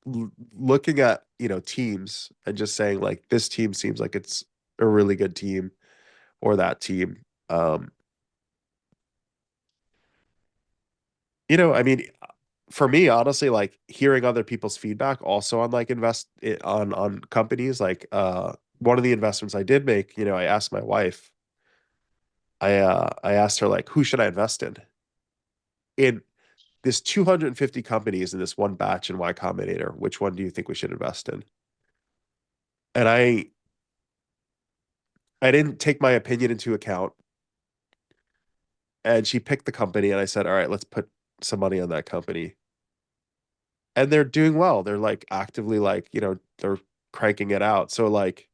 B: looking at, teams and just saying like this team seems like it's a really good team or that team. Um, I mean, for me, honestly, like hearing other people's feedback also on like on companies, like one of the investments I did make, I asked my wife, I asked her like, who should I invest in? In this 250 companies in this one batch in Y Combinator, which one do you think we should invest in? And I didn't take my opinion into account. And she picked the company, and I said, all right, let's put some money on that company. And they're doing well. They're like actively like, they're cranking it out. So like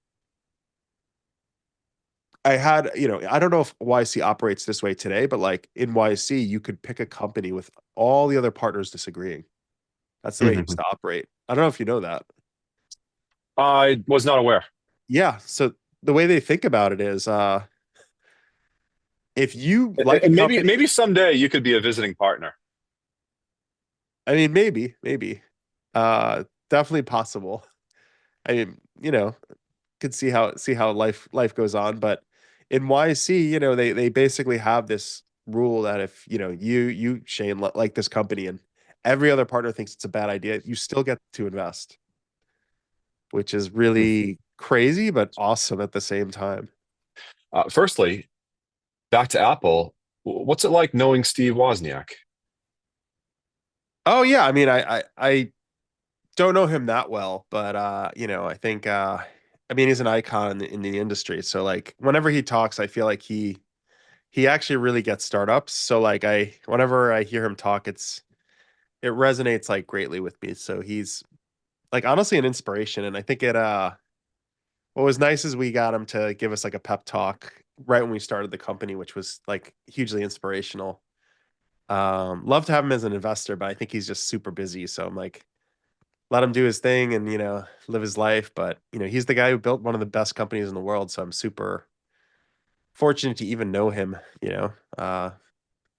B: I had, I don't know if YC operates this way today, but like in YC, you could pick a company with all the other partners disagreeing. That's the way it used
A: Mhm.
B: to operate. I don't know if you know that.
A: I was not aware.
B: Yeah. So the way they think about it is if you like a
A: And maybe
B: company,
A: maybe someday you could be a visiting partner.
B: I mean, maybe, definitely possible. I mean, could see how life goes on, but in YC, they basically have this rule that if you Shane like this company and every other partner thinks it's a bad idea, you still get to invest, which is
A: Hmm.
B: really crazy but awesome at the same time.
A: Firstly, back to Apple. What's it like knowing Steve Wozniak?
B: Oh yeah, I mean, I don't know him that well, but I think I mean he's an icon in the industry. So like whenever he talks, I feel like he actually really gets startups. So like whenever I hear him talk, it resonates like greatly with me. So he's like honestly an inspiration. And I think what was nice is we got him to give us like a pep talk right when we started the company, which was like hugely inspirational. Love to have him as an investor, but I think he's just super busy. So I'm like, let him do his thing and, live his life. But, he's the guy who built one of the best companies in the world. So I'm super fortunate to even know him,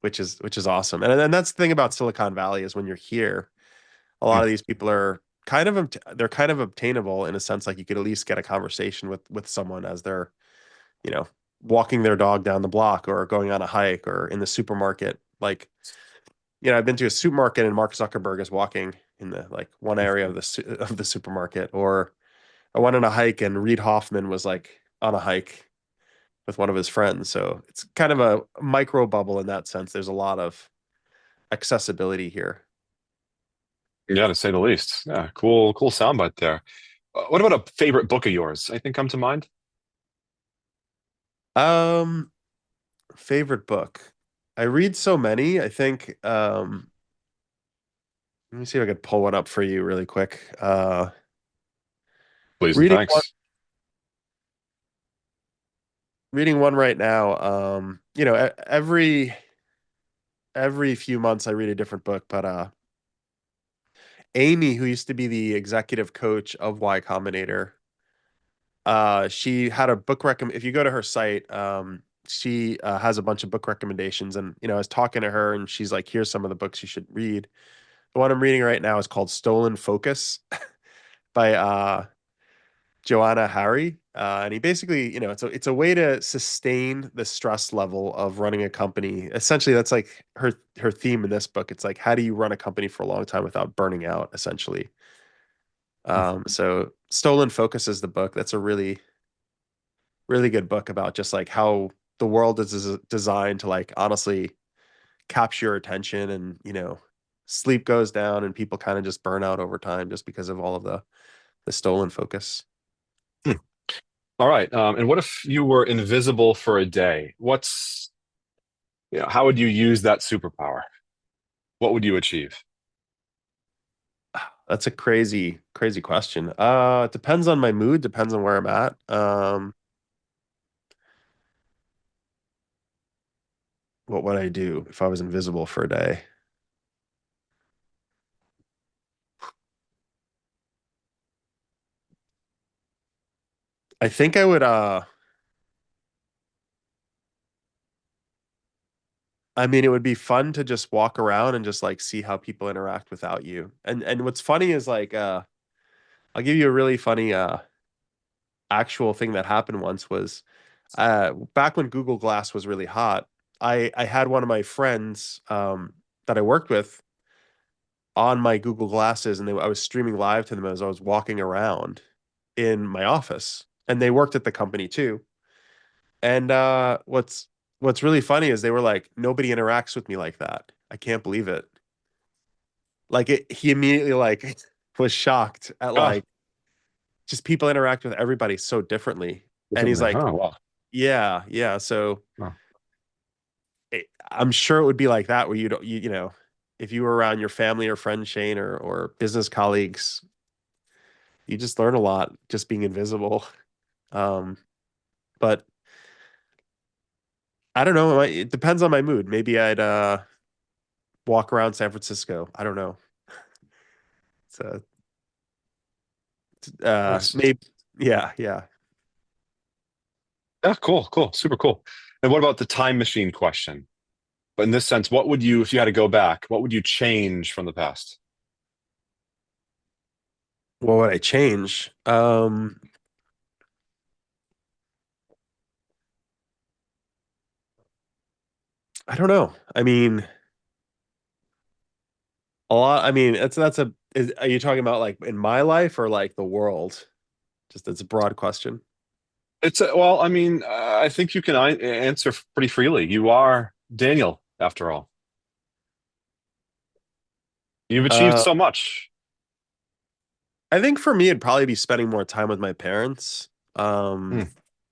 B: which is awesome. And that's the thing about Silicon Valley is when you're here, a lot
A: Hmm.
B: of these people are they're kind of obtainable in a sense, like you could at least get a conversation with someone as they're, you know, walking their dog down the block or going on a hike or in the supermarket. Like, I've been to a supermarket and Mark Zuckerberg is walking in the like one area of the supermarket, or I went on a hike and Reid Hoffman was like on a hike with one of his friends. So it's kind of a micro bubble in that sense. There's a lot of accessibility here.
A: Yeah, to say the least. Yeah, cool soundbite there. What about a favorite book of yours? Anything come to mind?
B: Um, Favorite book. I read so many. I think let me see if I could pull one up for you really quick.
A: Please and
B: Reading one
A: thanks.
B: reading one right now. Every few months I read a different book, but Amy, who used to be the executive coach of Y Combinator, she had a book recommend. If you go to her site, she has a bunch of book recommendations, and I was talking to her, and she's like, "Here's some of the books you should read." The one I'm reading right now is called Stolen Focus by Joanna Harry. And he basically, it's a way to sustain the stress level of running a company. Essentially, that's like her theme in this book. It's like, how do you run a company for a long time without burning out, essentially. So Stolen Focus is the book. That's a really, really good book about just like how the world is designed to like honestly capture your attention, and sleep goes down and people kind of just burn out over time just because of all of the stolen focus.
A: Hmm. All right. And what if you were invisible for a day? How would you use that superpower? What would you achieve?
B: That's a crazy, crazy question. It depends on my mood, depends on where I'm at. What would I do if I was invisible for a day? I think I would I mean, it would be fun to just walk around and just like see how people interact without you. And what's funny is like I'll give you a really funny actual thing that happened once was back when Google Glass was really hot, I had one of my friends that I worked with on my Google Glasses, and I was streaming live to them as I was walking around in my office, and they worked at the company too. And what's really funny is they were like, nobody interacts with me like that. I can't believe it. Like he immediately like was shocked at
A: Ah,
B: like just people interact with everybody so differently. And he's
A: differently.
B: like,
A: Oh, wow.
B: yeah, yeah. So
A: Oh.
B: I'm sure it would be like that where you don't, if you were around your family or friend Shane or business colleagues, you just learn a lot just being invisible. Um, but I don't know. It depends on my mood. Maybe I'd walk around San Francisco. I don't know. So
A: Nice.
B: maybe yeah, yeah.
A: Yeah, cool. Super cool. And what about the time machine question? But in this sense, what would you, if you had to go back, what would you change from the past?
B: What would I change? I don't know. I mean, a lot. I mean, are you talking about like in my life or like the world? Just it's a broad question.
A: Well, I mean, I think you can answer pretty freely. You are Daniel, after all. You've achieved
B: Uh,
A: so much.
B: I think for me, it'd probably be spending more time with my parents. Um,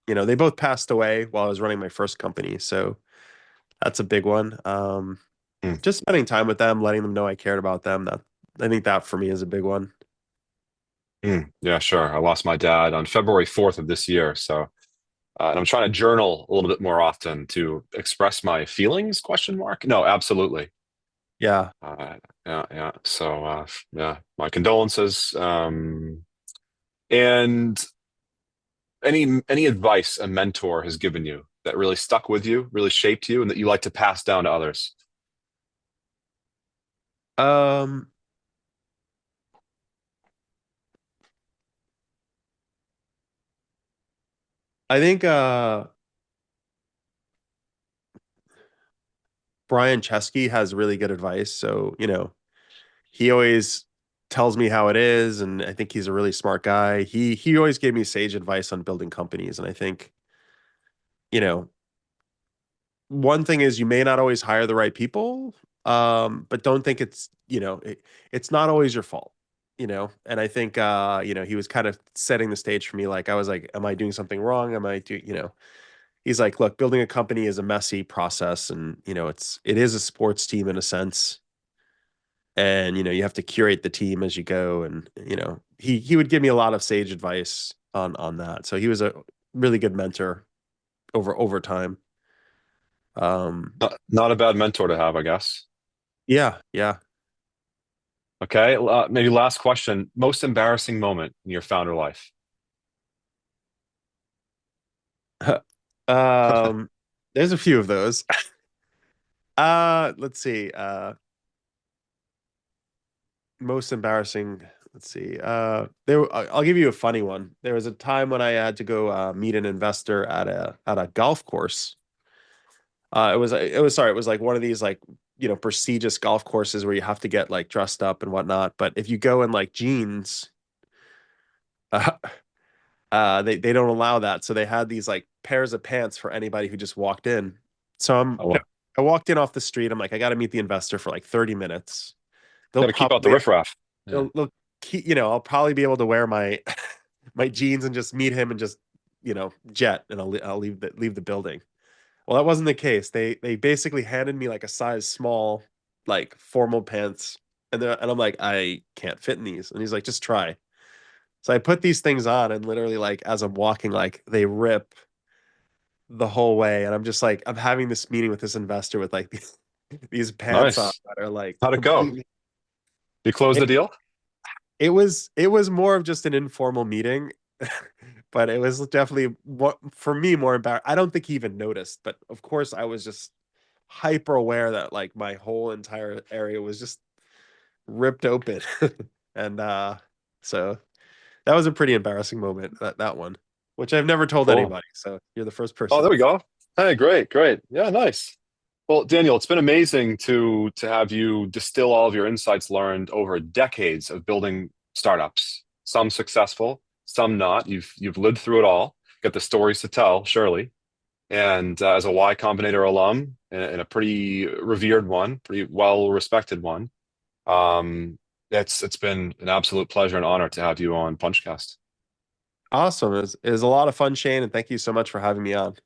A: Hmm,
B: they both passed away while I was running my first company, so that's a big one.
A: hmm,
B: Just spending time with them, letting them know I cared about them. That I think that for me is a big one.
A: hmm. Yeah, sure. I lost my dad on February 4th of this year. So, and I'm trying to journal a little bit more often to express my feelings, question mark. No, absolutely.
B: Yeah.
A: Uh, yeah, yeah. So, yeah, my condolences. And any advice a mentor has given you that really stuck with you, really shaped you, and that you like to pass down to others?
B: Um, I think Brian Chesky has really good advice. So, he always tells me how it is, and I think he's a really smart guy. He always gave me sage advice on building companies, and I think, you know, one thing is you may not always hire the right people, but don't think it's not always your fault, And I think he was kind of setting the stage for me. Like I was like, am I doing something wrong? Am I do He's like, look, building a company is a messy process, and it is a sports team in a sense. And you have to curate the team as you go, and he would give me a lot of sage advice on that. So he was a really good mentor over time. Um,
A: Not a bad mentor to have, I guess.
B: yeah, yeah.
A: Okay, maybe last question. Most embarrassing moment in your founder life?
B: Um, there's a few of those. Let's see. Most embarrassing. Let's see. I'll give you a funny one. There was a time when I had to go meet an investor at a golf course. It was like one of these like prestigious golf courses where you have to get like dressed up and whatnot. But if you go in like jeans, uh, they don't allow that. So they had these like pairs of pants for anybody who just walked in. So
A: Oh, well,
B: I walked in off the street. I'm like, I got to meet the investor for like 30 minutes. They'll
A: got to keep out the
B: probably
A: riffraff. Yeah.
B: they'll keep, I'll probably be able to wear my my jeans and just meet him and just jet, and I'll leave the building. Well, that wasn't the case. They basically handed me like a size small, like formal pants, and I'm like, I can't fit in these. And he's like, just try. So I put these things on, and literally, like as I'm walking, like they rip the whole way, and I'm just like, I'm having this meeting with this investor with like these pants on
A: Nice.
B: that are like
A: How'd it go?
B: completely.
A: You close the
B: It
A: deal?
B: it was more of just an informal meeting, but it was definitely what for me more embarrassing. I don't think he even noticed, but of course I was just hyper aware that like my whole entire area was just ripped open. And so that was a pretty embarrassing moment, that one, which I've never told
A: Cool.
B: anybody. So you're the first
A: Oh,
B: person.
A: there we go. Hey, great, great. Yeah, nice. Well, Daniel, it's been amazing to have you distill all of your insights learned over decades of building startups. Some successful, some not. You've lived through it all. Got the stories to tell, surely. And as a Y Combinator alum and a pretty revered one, pretty well respected one, um, it's been an absolute pleasure and honor to have you on Punchcast.
B: Awesome. It was a lot of fun, Shane, and thank you so much for having me on.